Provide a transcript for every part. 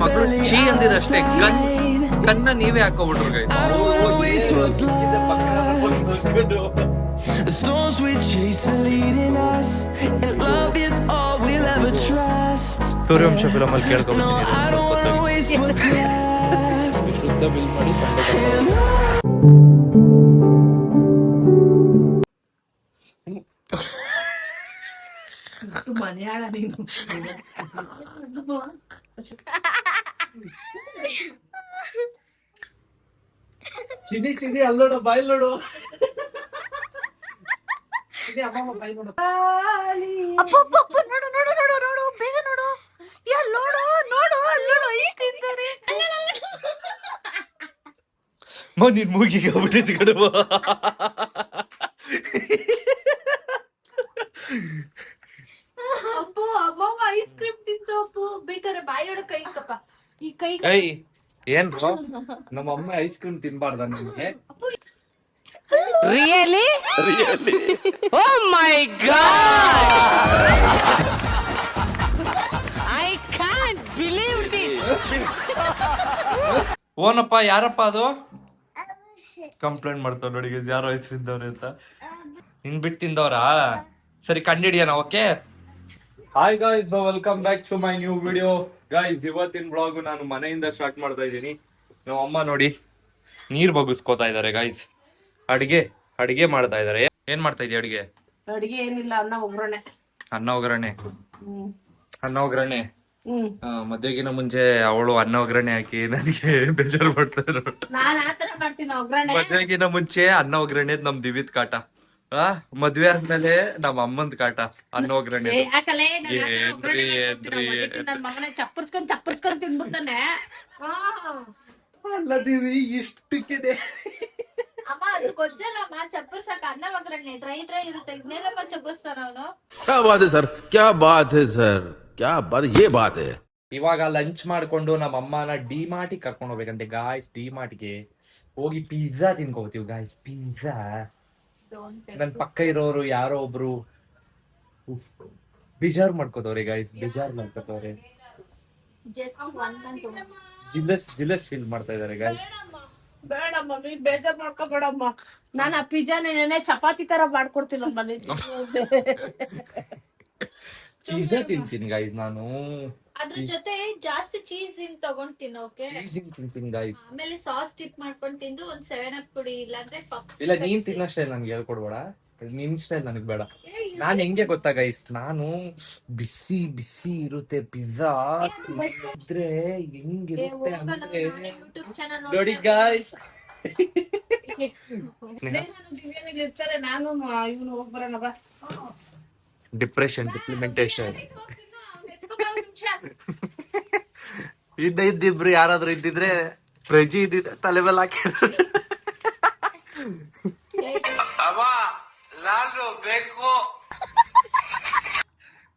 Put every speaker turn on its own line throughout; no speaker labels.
ಮಕ್ಕಳು ಚೀ ಅಂದಿದಷ್ಟೇ ಕನ್ನ ನೀವೇ ಹಾಕೋಬಿಟ್ರು ಗೈ. The storms we chase are leading us, and love is all we'll ever trust. Suryavamsha film ಅಲ್ಲಿ ಕೇಳ್ಕೊಂಡ್ಬಿಡ್ತೀನಿ. ಶುದ್ಧ bill ಮಾಡಿ
ಮನೆಯಾಳ ನೀನು.
ಚಿಡಿ ಚಿಡಿ ಅಲ್ಲೋಡ ಬಾಯ್ ನೋಡು. ಅಮ್ಮ ಬಾಯ್ ನೋಡು.
ನೋಡು ನೋಡು ನೋಡು ನೋಡು ಬೇಗ ನೋಡು. ನೋಡು ನೋಡು ಅಲ್ಲೋಡು ಐಸ್ ತಿಂತಾರೆ.
ನಿನ್ ಮೂಗಿಗೆ ಹೋಗ್ಬಿಟ್ಟಿತ್ತು ಕಡುವ.
ಅಪ್ಪು ಅಮ್ಮ ಐಸ್ ಕ್ರೀಮ್ ತಿಂತು ಅಪ್ಪು. ಬೇಕಾದ್ರೆ ಬಾಯೋಡ ಕೈ ಕಪ್ಪ ಈ ಕೈ
ಏನ್ ನಮ್ಮ ಅಮ್ಮ ಐಸ್ ಕ್ರೀಮ್ ತಿನ್ಬಾರ್ದ ನಿಮ್ಗೆ?
Really oh my God I can't believe this.
ಓನಪ್ಪ ಯಾರಪ್ಪ ಅದು? ಕಂಪ್ಲೇಂಟ್ ಮಾಡ್ತಾವ ನೋಡಿ ಯಾರೋ ಐಸ್ ತಿಂದವ್ರೆ ಅಂತ. ಹಿಂಗ್ ಬಿಟ್ಟು ತಿಂದವ್ರಾ? ಸರಿ ಕಂಡಿಡಿಯೋಣ. Okay, hi guys, welcome back to my new video. Guys, ಇವತ್ತಿನ ಬ್ಲಾಗ್ ನಾನು ಮನೆಯಿಂದ ಸ್ಟಾರ್ಟ್ ಮಾಡ್ತಾ ಇದ್ದೀನಿ. ನಮ್ಮ ಅಮ್ಮ ನೋಡಿ ನೀರ್ ಬಗ್ಗಿಸ್ಕೋತಾ ಇದಾರೆ ಗಾಯ್ಸ್. ಅಡಿಗೆ ಮಾಡ್ತಾ ಇದಾರೆ. ಏನ್ ಮಾಡ್ತಾ ಇದೀಯ ಅಡಿಗೆ?
ಅಡಿಗೆ ಏನಿಲ್ಲ, ಅನ್ನ ಒಗ್ಗರಣೆ.
ಅನ್ನ ಒಗ್ಗರಣೆ. ಮದ್ವೆಗಿನ ಮುಂಚೆ ಅವಳು ಅನ್ನ ಒಗ್ಗರಣೆ ಹಾಕಿ ನನಗೆ ಬೇಜಾರು ಮಾಡ್ತಾರೆ.
ನಾನ್ ಆತರ ಮಾಡ್ತೀನಿ ಒಗ್ಗರಣೆ.
ಮದ್ವೆಗಿನ ಮುಂಚೆ ಅನ್ನ ಒಗ್ಗರಣೆ ನಮ್ ದಿವಿತ್ ಕಾಟ. ಮದ್ವೆ ಆದ್ಮೇಲೆ ನಮ್ಮ ಅಮ್ಮಂದ್ ಕಾಟ ಅನ್ನ ಒಗ್ಗರಣೆ.
ನನ್ ಮಗನ ಚಪ್ಪರ್ಸ್ಕೊಂಡ್ ತಿನ್ಬಿಡ್ತಾನೆ.
ಅಲ್ಲ ದಿವಿ ಇಷ್ಟಕ್ಕಿದೆ.
ಅಮ್ಮ ಅದು ಗೊಜ್ಜಲ್ಲಮ್ಮ ಚಪ್ಪರ್ಸಕ್. ಅನ್ನ ಒಗ್ಗರಣೆ ಡ್ರೈ ಇರುತ್ತೆ, ಇನ್ನೇನಮ್ಮ ಚಪ್ಪರ್ಸ್ತಾನ ಅವನು.
क्या बात है सर, क्या बात है सर, क्या बात, ये बात है.
ಇವಾಗ ಲಂಚ್ ಮಾಡ್ಕೊಂಡು ನಮ್ಮ ಅಮ್ಮನ ಡಿಮಾರ್ಟಿಗೆ ಕರ್ಕೊಂಡು ಹೋಗ್ಬೇಕಂತೆ ಗಾಯ್ಸ್. ಡಿಮಾರ್ಟ್ಗೆ ಹೋಗಿ ಪಿಜ್ಜಾ ತಿನ್ಕೋತೀವಿ ಗಾಯ್ಸ್. ಪಿಜ್ಜಾ ನನ್ ಪಕ್ಕ ಇರೋರು ಯಾರೋ ಒಬ್ರು ಬೇಜಾರ್ ಮಾಡ್ಕೋತವ್ರೆ ಗಾಯ್ಸ್. ಜಿಲಸ್ ಫೀಲ್ ಮಾಡ್ತಾ ಇದಾರೆ ಗಾಯ್ಸ್.
ಬೇಡಮ್ಮ, ನೀನ್ ಬೇಜಾರ್ ಮಾಡ್ಕೋಬೇಡಮ್ಮ. ನಾನು ಆ ಪಿಜ್ಜಾನೇ ಚಪಾತಿ ತರ ಮಾಡ್ಕೊಡ್ತೀನಮ್ಮ.
ಪಿಜ್ಜಾ ತಿಂತೀನಿ ಗಾಯ್ಸ್ ನಾನು.
ಅದ್ರ ಜೊತೆ ಜಾಸ್ತಿ ಚೀಸ್ ತಗೊಂಡ್ತೀನಿ. ಓಕೆ,
ತಿಂತೀನಿ ಗಾಯ್ಸ್.
ಆಮೇಲೆ ಸಾಸ್ ಟಿಪ್ ಮಾಡ್ಕೊಂಡು ತಿಂದು ಒಂದ್ 7 ಅಪ್ ಕುಡಿ, ಇಲ್ಲಾಂದ್ರೆ
ಇಲ್ಲ ನೀನ್ ತಿನ್ನೋ ಸ್ಟೈಲ್ ನನ್ಗೆ ಹೇಳ್ಕೊಡ್ಬೇಡ. ನಿನ್ ಸ್ಟೈಲ್ ನನಗ್ ಬೇಡ. ನಾನ್ ಹೆಂಗೆ ಗೊತ್ತಾ ಗೈಸ್, ನಾನು ಬಿಸಿ ಬಿಸಿ ಇರುತ್ತೆ ಪಿಜ್ಜಾ ಇದ್ರೆ ಹೆಂಗಿರುತ್ತೆ ಅಂದ್ರೆ ನೋಡಿ ಗಾಯ್ಸ್.
ಇರ್ತಾರೆ, ನಾನು ಇವನು ಹೋಗ್ಬರೋಣ ಬಾ.
ಡಿಪ್ರೆಷನ್ ಡಿಪ್ಲಿಮೆಂಟೇಶನ್ ಇಬ್ರು ಯಾರಾದ್ರೂ ಇದ್ದಿದ್ರೆ ಪ್ರಜಿ ಇದ್ದಿದ್ರೆ ತಲೆ ಮೇಲೆ ಹಾಕಿ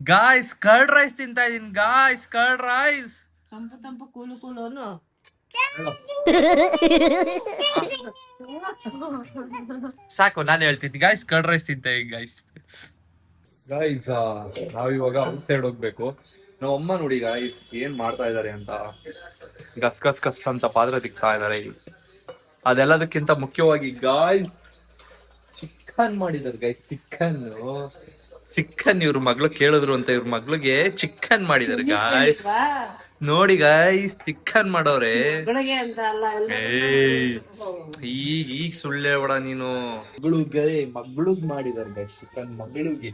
ಗಾಯ್ಸ್. ಕರ್ಡ್ ರೈಸ್ ತಿಂತಾ ಇದೀನಿ ಗಾಯ್ಸ್. ಕರ್ಡ್ ರೈಸ್
ತಂಪು ಕೂಲು
ಸಾಕು, ನಾನು ಹೇಳ್ತೀನಿ ಗಾಯ್ಸ್. ಕರ್ಡ್ ರೈಸ್ ತಿಂತಾ ಇದೀನಿ ಗಾಯ್ಸ್. ನಾವಿವಾಗ ಔಟ್ ಸೈಡ್ ಹೋಗ್ಬೇಕು. ನಮ್ಮ ಅಮ್ಮ ನೋಡಿ ಗಾಯ್ಸ್ ಏನ್ ಮಾಡ್ತಾ ಇದಾರೆ ಅಂತ. ಗಸ್ ಅಂತ ಪಾತ್ರ ಸಿಗ್ತಾ ಇದಾರೆ. ಅದೆಲ್ಲದಕ್ಕಿಂತ ಮುಖ್ಯವಾಗಿ ಗಾಯ್ಸ್ ಚಿಕನ್ ಮಾಡಿದಾರೆ ಗಾಯ್ಸ್. ಚಿಕನ್ ಇವ್ರ ಮಗ್ಳು ಕೇಳಿದ್ರು ಅಂತ ಇವ್ರ ಮಗ್ಳಿಗೆ ಚಿಕನ್ ಮಾಡಿದಾರೆ ಗಾಯ್ಸ್. ನೋಡಿ ಗಾಯ್ಸ್ ಚಿಕನ್ ಮಾಡವ್ರೆ. ಈಗ ಸುಳ್ಳೆ ಬೇಡ ನೀನು. ಮಗ್ಳುಗ್ ಮಾಡಿದಾರೆ ಗಾಯ್ಸ್ ಚಿಕನ್. ಮಗಳಿಗೆ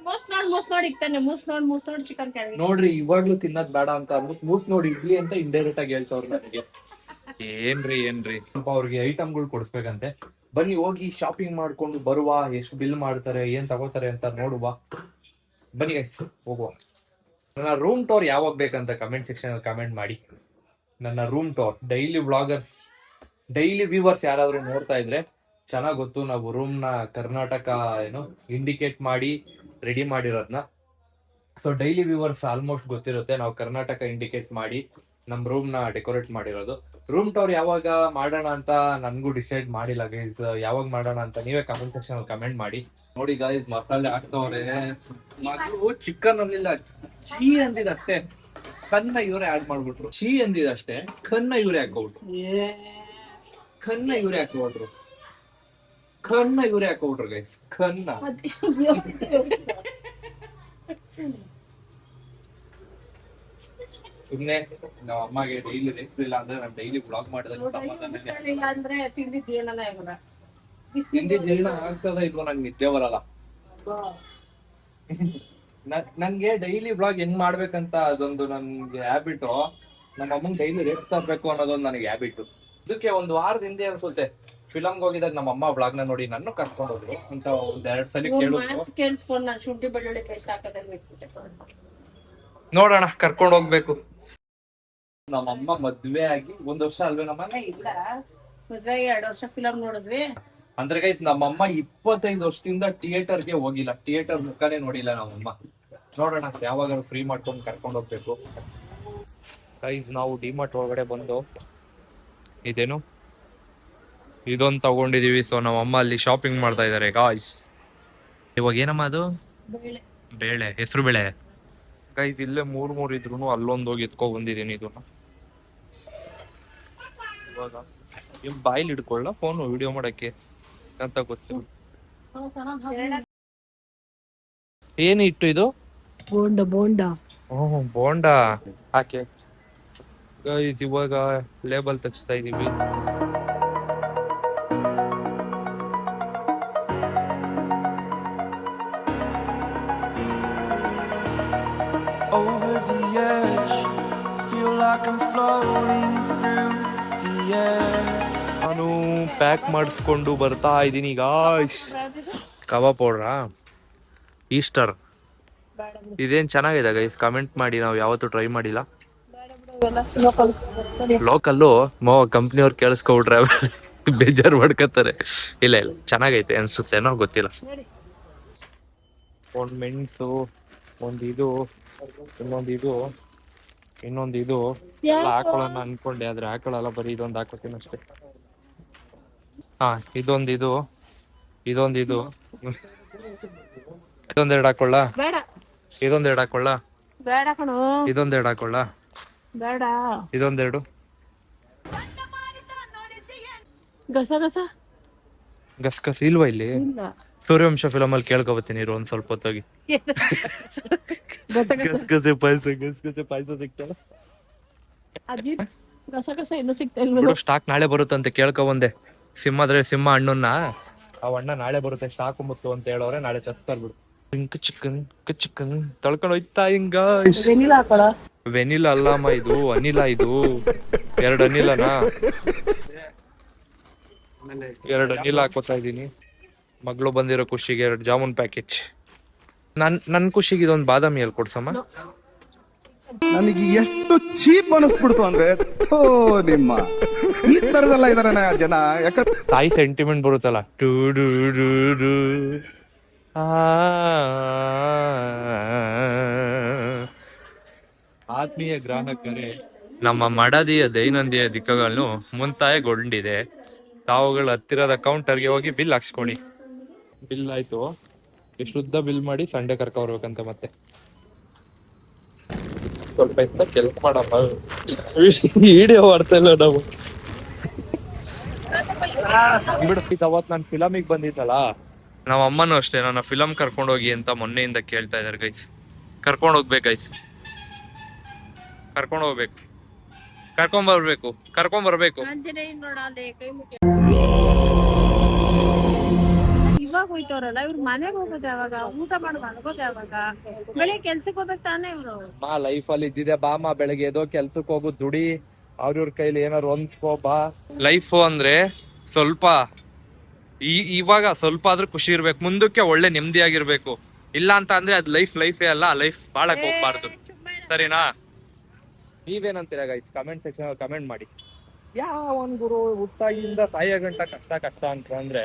ಮೂಸ್ ನೋಡಿ ಇಕ್ತಾನೆ. ಮೂಸ್ ನೋಡಿ ಚಿಕನ್
ನೋಡ್ರಿ. ಇವಾಗ್ಲೂ ತಿನ್ನೋದ್ ಬೇಡ ಅಂತ ಅಂದ್ಬಿಟ್ಟು ಮೂಸ್ ನೋಡಿ ಇಡ್ಲಿ ಅಂತ ಇಂಡೈರೆಕ್ಟ್ ಆಗಿ ಹೇಳ್ತವ್ರು ನನಗೆ. ಏನ್ರಿ ಅವ್ರಿಗೆ ಐಟಮ್ಗಳು ಕೊಡಿಸ್ಬೇಕಂತೆ. ಬನ್ನಿ ಹೋಗಿ ಶಾಪಿಂಗ್ ಮಾಡ್ಕೊಂಡು ಬರುವ. ಎಷ್ಟು ಬಿಲ್ ಮಾಡ್ತಾರೆ, ಏನ್ ತಗೋತಾರೆ ಅಂತ ನೋಡುವ. ಬನ್ನಿ ಗೈಸ್ ಹೋಗುವ. ನನ್ನ ರೂಮ್ ಟೂರ್ ಯಾವಾಗ ಬೇಕಂತ ಕಮೆಂಟ್ ಸೆಕ್ಷನ್ ಅಲ್ಲಿ ಕಮೆಂಟ್ ಮಾಡಿ. ನನ್ನ ರೂಮ್ ಟೂರ್ ಡೈಲಿ ವ್ಯೂವರ್ಸ್ ಯಾರಾದ್ರೂ ನೋಡ್ತಾ ಇದ್ರೆ ಚೆನ್ನಾಗ್ ಗೊತ್ತು. ನಾವು ರೂಮ್ ನ ಕರ್ನಾಟಕ ಇಂಡಿಕೇಟ್ ಮಾಡಿ ರೆಡಿ ಮಾಡಿರೋದ್ನ. ಸೊ ಡೈಲಿ ವ್ಯೂವರ್ಸ್ ಆಲ್ಮೋಸ್ಟ್ ಗೊತ್ತಿರುತ್ತೆ ನಾವು ಕರ್ನಾಟಕ ಇಂಡಿಕೇಟ್ ಮಾಡಿ ನಮ್ ರೂಮ್ ನ ಡೆಕೋರೇಟ್ ಮಾಡಿರೋದು. ರೂಮ್ ಟೂರ್ ಯಾವಾಗ ಮಾಡೋಣ ಅಂತ ನನ್ಗೂ ಡಿಸೈಡ್ ಮಾಡಿಲ್ಲ ಗೈಸ್. ಯಾವಾಗ ಮಾಡೋಣ ಅಂತ ನೀವೇ ಕಮೆಂಟ್ ಸೆಕ್ಷನ್ ಅಲ್ಲಿ ಕಮೆಂಟ್ ಮಾಡಿ. ನೋಡಿ ಗೈಸ್ ಮಸಾಲೆ ಹಾಕ್ತವ್ರೆ. ಮಗಳು ಚಿಕನ್ ಅನ್ನಿಲ್ಲ, ಚೀ ಅಂದಿದ ಅಷ್ಟೇ, ಕನ್ನ ಇವರೇ ಆಡ್ ಮಾಡ್ಬಿಟ್ರು. ಚೀ ಅಂದಿದ ಅಷ್ಟೇ, ಕನ್ನ ಇವರೇ ಹಾಕೋಬಿಟ್ರು. ಕನ್ನ ಇವರೇ ಹಾಕೋಬಿಟ್ರು. ಕನ್ನ ಇವರೇ ಹಾಕೋಬಿಟ್ರು ಗೈಸ್. ಕನ್ನ ಸುಮ್ನೆ ನಾವ್ ಅಮ್ಮಗೆ ಡೈಲಿ ನೆನಪಿಲ್ಲ ಅಂದ್ರೆ ನಾನು ಡೈಲಿ ಬ್ಲಾಗ್ ಮಾಡಿದ್ರೆ
ಅಂದ್ರೆ ತಿಂದಿ ಜೀವನನೇ
ಹಿಂದಿ ಜೀರ್ಣ ಆಗ್ತದ ಇಲ್ವೋ ನಂಗೆ ನಿದ್ದೆ ಬರಲ್ಲ. ನನ್ಗೆ ಡೈಲಿ ಬ್ಲಾಗ್ ಹೆಂಗ್ ಮಾಡ್ಬೇಕಂತ ಅದೊಂದು ನನ್ಗೆ ಹ್ಯಾಬಿಟ್. ನಮ್ಮ ಅಮ್ಮಂಗ್ ಡೈಲಿ ರೇಟ್ ತರ್ಬೇಕು ಅನ್ನೋದೊಂದು ನನಗೆ ಹ್ಯಾಬಿಟ್. ಇದಕ್ಕೆ ಒಂದು ವಾರದ ಹಿಂದೆ ಅನ್ಸುತ್ತೆ ಫಿಲಮ್ಗೆ ಹೋಗಿದಾಗ ನಮ್ಮ ಅಮ್ಮ ಬ್ಲಾಗ್ ನ ನೋಡಿ ನನ್ನ ಕರ್ಕೊಂಡು ಹೋದ್ರು ಅಂತ ಒಂದ್ 2 ಸಲ ಕೇಳಿದ್ರು.
ಕೇಳಿಸ್ಕೊಂಡು ನಾನು ಶುಂಠಿ ಬೆಳ್ಳುಳ್ಳಿ ಪೇಸ್ಟ್ ಹಾಕೋದನ್ನ
ನೋಡೋಣ, ಕರ್ಕೊಂಡು ಹೋಗ್ಬೇಕು. ನಮ್ಮಮ್ಮ ಮದ್ವೆ ಆಗಿ 1 ವರ್ಷ ಅಲ್ವೇ ನಮ್ಮ
ಇಲ್ಲ ಮದ್ವೆಗೆ 2 ವರ್ಷ ಫಿಲಮ್ ನೋಡಿದ್ವಿ.
ಅಂದ್ರೆ ಗೈಸ್ ನಮ್ಮಮ್ಮ 25 ವರ್ಷದಿಂದ ಥಿಯೇಟರ್ಗೆ ಹೋಗಿಲ್ಲ, ಥಿಯೇಟರ್ ಮುಖಾನೇ ನೋಡಿಲ್ಲ ನಮ್ಮಮ್ಮ. ನೋಡೋಣ ಯಾವಾಗ ಫ್ರೀ ಮಾಡ್ಕೊಂಡು ಕರ್ಕೊಂಡು ಹೋಗ್ಬೇಕು. ಗೈಸ್ ನಾವು ಡಿಮಾರ್ಟ್ ಒಳಗಡೆ ಬಂದು ಇದೇನು ಇದೊಂದು ತಗೊಂಡಿದೀವಿ. ಸೊ ನಮ್ಮಮ್ಮ ಅಲ್ಲಿ ಶಾಪಿಂಗ್ ಮಾಡ್ತಾ ಇದಾರೆ ಗಾಯ್ಸ್. ಇವಾಗ ಏನಮ್ಮ ಅದು ಬೇಳೆ, ಹೆಸರು ಬೇಳೆ ಗೈಸ್. ಇಲ್ಲೇ 3 ಇದ್ರು ಅಲ್ಲೊಂದು ಹೋಗಿ ಎತ್ಕೊ ಬಂದಿದ್ದೀನಿ ಇದನ್ನ. ಇವಾಗ ಬಾಯಿಲ್ ಹಿಡ್ಕೊಳ್ಳ ಫೋನ್ ವಿಡಿಯೋ ಮಾಡಕ್ಕೆ ಅಂತ ಗೊತ್ತಿಲ್ಲ. ಏನು ಇಟ್ಟು ಇದು
ಬೋಂಡ
ಬೋಂಡಾ ಹಾಕಿ ಗೈಸ್. ಇವಾಗ ಲೇಬಲ್ ತೆಗಿಸ್ತಾ ಇದೀವಿ.
Over the edge, feel like I'm floating through the air.
ನಾನು ಪ್ಯಾಕ್ ಮಾಡಿಸ್ಕೊಂಡು ಬರ್ತಾ ಇದ್ದೀನಿ ಗಾಯ್ಸ್. ಕಬಾಬ್ ಪೌಡ್ರಾ ಈಸ್ಟರ್ ಇದೇನ್ ಚೆನ್ನಾಗಿದೆ ಗೈಸ್, ಕಮೆಂಟ್ ಮಾಡಿ. ನಾವು ಯಾವತ್ತೂ ಟ್ರೈ ಮಾಡಿಲ್ಲ. ಲೋಕಲ್ಲು ಕಂಪ್ನಿಯವ್ರು ಕೇಳಿಸ್ಕೊಬಿಟ್ರೆ ಬೇಜಾರು ಮಾಡ್ಕೊತಾರೆ. ಇಲ್ಲ ಚೆನ್ನಾಗೈತೆ ಅನ್ಸುತ್ತೇನೋ ಗೊತ್ತಿಲ್ಲ. ಒಂದ್ ಮೆಣಸು, ಒಂದ್ ಇದು, ಇನ್ನೊಂದು ಇದು ಎಲ್ಲ ಹಾಕೊಳ್ಳೋಣ ಅನ್ಕೊಂಡೆ, ಆದ್ರೆ ಹಾಕೊಳ್ಳಲ್ಲ. ಬರೀ ಇದೊಂದು ಹಾಕೋತೀನಿ ಅಷ್ಟೇ. ಹಾ ಇದೊಂದು ಇದೊಂದೆರಡು ಹಾಕೊಳ್ಳ, ಇದೊಂದೆರಡು ಹಾಕೊಳ್ಳ,
ಬೇಡ ಕಣೋ,
ಇದೊಂದೆರಡು ಹಾಕೊಳ್ಳ,
ಬೇಡ,
ಇದೊಂದೆರಡು. ಗಸಗಸ ಇಲ್ವಾ ಇಲ್ಲಿ? ಸೂರ್ಯವಂಶ ಫಿಲಮ್ ಅಲ್ಲಿ ಕೇಳ್ಕೊಬತ್ತೀನಿ ಇರು ಒಂದ್ ಸ್ವಲ್ಪ ಹೊತ್ತೋಗಿ. ಗಸಗಸೆ ಪಾಯಸ ಸಿಗ್ತಲ್ಲ
ಗಸಗಸ ಇನ್ನು ಸಿಗ್ತಾ
ಬಿಡು. ಸ್ಟಾಕ್ ನಾಳೆ ಬರುತ್ತಂತೆ ಕೇಳ್ಕೊಬಂದೆ. ಸಿಂಹ ಹಣ್ಣನ್ನ ಆ ಅಣ್ಣ ನಾಳೆ ಬರುತ್ತೆ ಸ್ಟಾಕ್ ಮುತ್ತು ಅಂತ ಹೇಳೋರೆ, ನಾಳೆ ತರ್ಸ್ತಾರ ಬಿಡು. ಚಿಕನ್ ತಳ್ಕೊಂಡು ಹೋಯ್ತಾ ಹಿಂಗ. ವೆನಿಲಾ ಅಲ್ಲಮ್ಮ ಇದು ಅನಿಲ. ಇದು 2 ಅನಿಲನಾ? 2 ಅನಿಲ ಹಾಕೋತಾ ಇದೀನಿ. ಮಗಳು ಬಂದಿರೋ ಖುಷಿಗೆ 2 ಜಾಮೂನ್ ಪ್ಯಾಕೆಟ್. ನನ್ ಖುಷಿಗೆ ಇದೊಂದು ಬಾದಾಮಿ ಅಲ್ಲಿ ಕೊಡ್ಸಮ್ಮ.
ನನಗೆ ಎಷ್ಟು ಚೀಪ್ ಅನಿಸ್ಬಿಡ್ತು ಅಂದ್ರೆ ನಿಮ್ಮ ಈ ತರದೆಲ್ಲ ಇದಾರೆ ಜನ. ಯಾಕಂದ್ರೆ
ತಾಯಿ ಸೆಂಟಿಮೆಂಟ್ ಬರುತ್ತಲ್ಲ, ಟೂ ಡೂ ಡೂ ಡೂ. ಆತ್ಮೀಯ ಗ್ರಾಹಕರೇ, ನಮ್ಮ ಮಡದಿಯ ದೈನಂದಿನ ದಿಕ್ಕಗಳನ್ನು ಮುಂತಾಯಗೊಂಡಿದೆ. ತಾವುಗಳ ಹತ್ತಿರದ ಕೌಂಟರ್ಗೆ ಹೋಗಿ ಬಿಲ್ ಹಾಕ್ಸ್ಕೊಡಿ. ಬಿಲ್ ಆಯ್ತು, ಶುದ್ಧ ಬಿಲ್ ಮಾಡಿ ಸಂಡೆ ಕರ್ಕ ಬರ್ಬೇಕಂತ. ಮತ್ತೆ ಸ್ವಲ್ಪ ಇತ್ತ ಕೆಲ್ಸ ಮಾಡಮ್ಮ, ವಿಡಿಯೋ ಮಾಡ್ತಾ ಇಲ್ಲ ನಾವು. ಬಿಡು, ಅವತ್ ನಾನು ಫಿಲಮಿಗೆ ಬಂದಿದ್ದಲ್ಲ, ನಾವ್ ಅಮ್ಮನೂ ಅಷ್ಟೇ ನನ್ನ ಫಿಲಮ್ ಕರ್ಕೊಂಡ್ ಹೋಗಿ ಅಂತ ಮೊನ್ನೆಯಿಂದ ಕೇಳ್ತಾ ಇದಾರೆ ಗೈಸ್. ಕರ್ಕೊಂಡ್ ಹೋಗ್ಬೇಕು ಗೈಸ್, ಕರ್ಕೊಂಡ್ ಹೋಗ್ಬೇಕು, ಕರ್ಕೊಂಡ್ ಬರ್ಬೇಕು.
ಇವಾಗ ಹೋಯ್ತವ್ರಲ್ಲ ಇವ್ರ ಮನೆಗ್ ಹೋಗೋದು ಯಾವಾಗ, ಊಟ ಮಾಡಿ ಮಲಗೋದು ಯಾವಾಗ? ಬೆಳಿಗ್ಗೆ ಕೆಲ್ಸಕ್ಕೆ ಹೋಗ್ಬೇಕು ತಾನೇ ಇವ್ರು.
ಲೈಫ್ ಅಲ್ಲಿ ಇದ್ದಿದೆ ಬಾಮ, ಬೆಳಗ್ಗೆ ಎದೋ ಕೆಲ್ಸಕ್ಕೆ ಹೋಗು, ದುಡಿ, ಅವ್ರ ಕೈಲಿ ಏನಾರು ಹೊಂದ್ಕೋ ಬಾ. ಲೈಫ್ ಅಂದ್ರೆ ಸ್ವಲ್ಪ ಇವಾಗ ಸ್ವಲ್ಪ ಆದ್ರೂ ಖುಷಿ ಇರ್ಬೇಕು, ಮುಂದಕ್ಕೆ ಒಳ್ಳೆ ನೆಮ್ಮದಿಯಾಗಿರ್ಬೇಕು. ಇಲ್ಲ ಅಂತ ಅಂದ್ರೆ ಅದ್ ಲೈಫೇ ಅಲ್ಲ, ಲೈಫ್ ಬಾಳಕ್ ಹೋಗ್ಬಾರ್ದು. ಸರಿನಾ? ನೀವೇನಂತೀರಾ ಗೈಸ್? ಕಮೆಂಟ್ ಸೆಕ್ಷನ್ ಕಮೆಂಟ್ ಮಾಡಿ. ಯಾವ ಒಂದ್ ಗುರು ಹುಟ್ಟಾಗಿಂದ ಸಾಯೋ ಗಂಟ ಕಷ್ಟ ಅಂತ ಅಂದ್ರೆ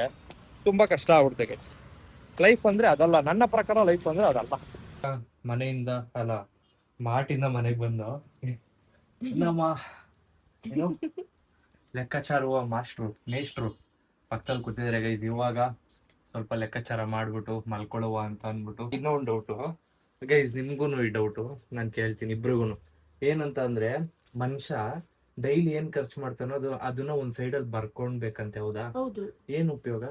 ತುಂಬಾ ಕಷ್ಟ ಆಗ್ಬಿಡುತ್ತೆ ಗೈಸ್. ಲೈಫ್ ಅಂದ್ರೆ ಅದಲ್ಲ, ನನ್ನ ಪ್ರಕಾರ ಲೈಫ್ ಅಂದ್ರೆ ಅದಲ್ಲ. ಮನೆಯಿಂದ ಮಾಟಿಂದ ಮನೆಗೆ ಬಂದು ನಮ್ಮ ಲೆಕ್ಕಾಚಾರುವ ಮೇಷ್ಟ್ರು ಪಕ್ಕದಲ್ಲಿ ಕೂತಿದ್ದಾರೆ ಗೈಸ್. ಇವಾಗ ಸ್ವಲ್ಪ ಲೆಕ್ಕಾಚಾರ ಮಾಡ್ಬಿಟ್ಟು ಮಲ್ಕೊಳ್ಳುವ ಅಂತ ಅಂದ್ಬಿಟ್ಟು. ಇನ್ನೂ ಒಂದು ಡೌಟು ಗೈಸ್, ನಿಮ್ಗೂ ಈ ಡೌಟು ನಾನು ಕೇಳ್ತೀನಿ ಇಬ್ರಿಗೂ. ಏನಂತ ಅಂದ್ರೆ, ಮನುಷ್ಯ ಡೈಲಿ ಏನ್ ಖರ್ಚು ಮಾಡ್ತಾನೋ ಅದನ್ನ ಒಂದ್ ಸೈಡಲ್ಲಿ ಬರ್ಕೊಂಡ್ಬೇಕಂತೆ, ಹೌದಾ?
ಹೌದು.
ಏನ್ ಉಪಯೋಗ?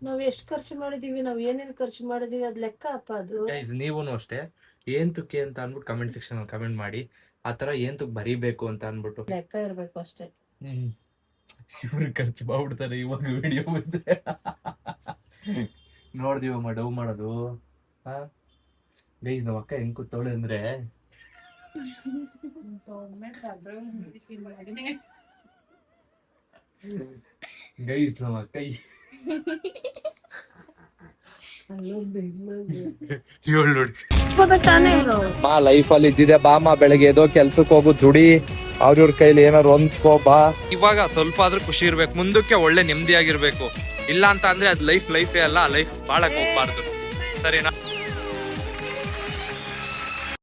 ನಾವ್ ಎಷ್ಟ್ ಖರ್ಚು ಮಾಡಿದೀವಿ, ನಾವ್ ಏನೇನ್ ಖರ್ಚು ಮಾಡಿದೀವಿ ಅದ್ ಲೆಕ್ಕ ಅಪ್ಪ ಅದು.
ಗೈಸ್ ನೀವೂನು ಅಷ್ಟೇ ಏನ್ ತುಕ್ಕೆ ಅಂತ ಅನ್ಬಿಟ್ಟು ಕಮೆಂಟ್ ಸೆಕ್ಷನ್ ಅಲ್ಲಿ ಕಮೆಂಟ್ ಮಾಡಿ. ಆತರ ಏನ್ ತುಕ್ ಬರೀಬೇಕು ಅಂತ ಅನ್ಬಿಟ್ಟು
ಲೆಕ್ಕ ಇರ್ಬೇಕು ಅಷ್ಟೇ.
ಇವ್ರು ಖರ್ಚು ಮಾಡ್ಬಿಡ್ತಾರೆ ಇವಾಗ ವಿಡಿಯೋ ಬಂದ್ರೆ. ನೋಡ್ದಿವಮ್ಮ ಡವ್ ಮಾಡೋದು. ಗೈಸ್ ನಮ್ಮ ಅಕ್ಕ ಹೆಂಗ್ ಕೂತವಳೆ ಅಂದ್ರೆ, ಗೈಸ್ ನಮ್ಮ ಅಕ್ಕ
ತಾನೇ ಇವ್ರು.
ಬಾ ಲೈಫ್ ಅಲ್ಲಿ ಇದ್ದಿದೆ, ಬಾಮ ಬೆಳಗ್ಗೆ ಎದೋ ಕೆಲ್ಸಕ್ಕೆ ಹೋಗು, ದುಡಿ, ಅವ್ರ ಕೈಲಿ ಏನಾರು ಹೊಂದ್ಕೋ ಬಾ. ಇವಾಗ ಸ್ವಲ್ಪ ಆದ್ರೂ ಖುಷಿ ಇರ್ಬೇಕು, ಮುಂದಕ್ಕೆ ಒಳ್ಳೆ ನೆಮ್ಮದಿಯಾಗಿರ್ಬೇಕು. ಇಲ್ಲ ಅಂತ ಅಂದ್ರೆ ಅದ್ ಲೈಫೇ ಅಲ್ಲ, ಲೈಫ್ ಬಾಳಕ್ ಹೋಗ್ಬಾರ್ದು, ಸರಿನಾ?